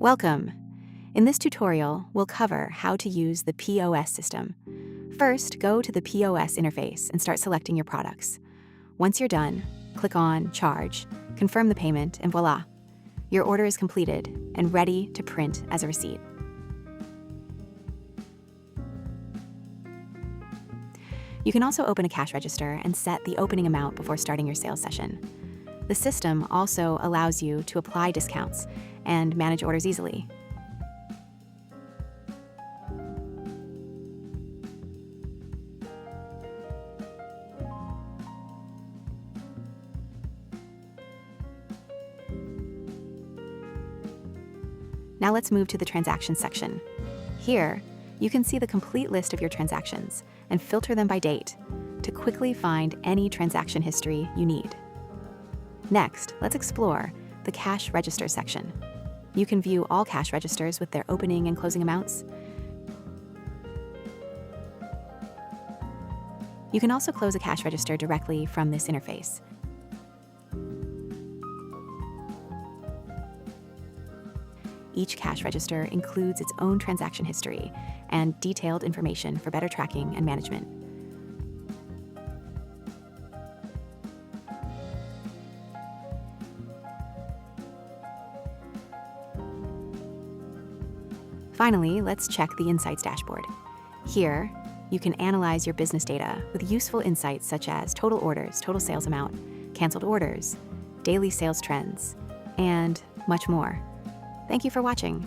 Welcome! In this tutorial, we'll cover how to use the POS system. First, go to the POS interface and start selecting your products. Once you're done, click on Charge, confirm the payment, and voila! Your order is completed and ready to print as a receipt. You can also open a cash register and set the opening amount before starting your sales session. The system also allows you to apply discounts and manage orders easily. Now let's move to the transactions section. Here, you can see the complete list of your transactions and filter them by date to quickly find any transaction history you need. Next, let's explore the cash register section. You can view all cash registers with their opening and closing amounts. You can also close a cash register directly from this interface. Each cash register includes its own transaction history and detailed information for better tracking and management. Finally, let's check the Insights dashboard. Here, you can analyze your business data with useful insights such as total orders, total sales amount, canceled orders, daily sales trends, and much more. Thank you for watching.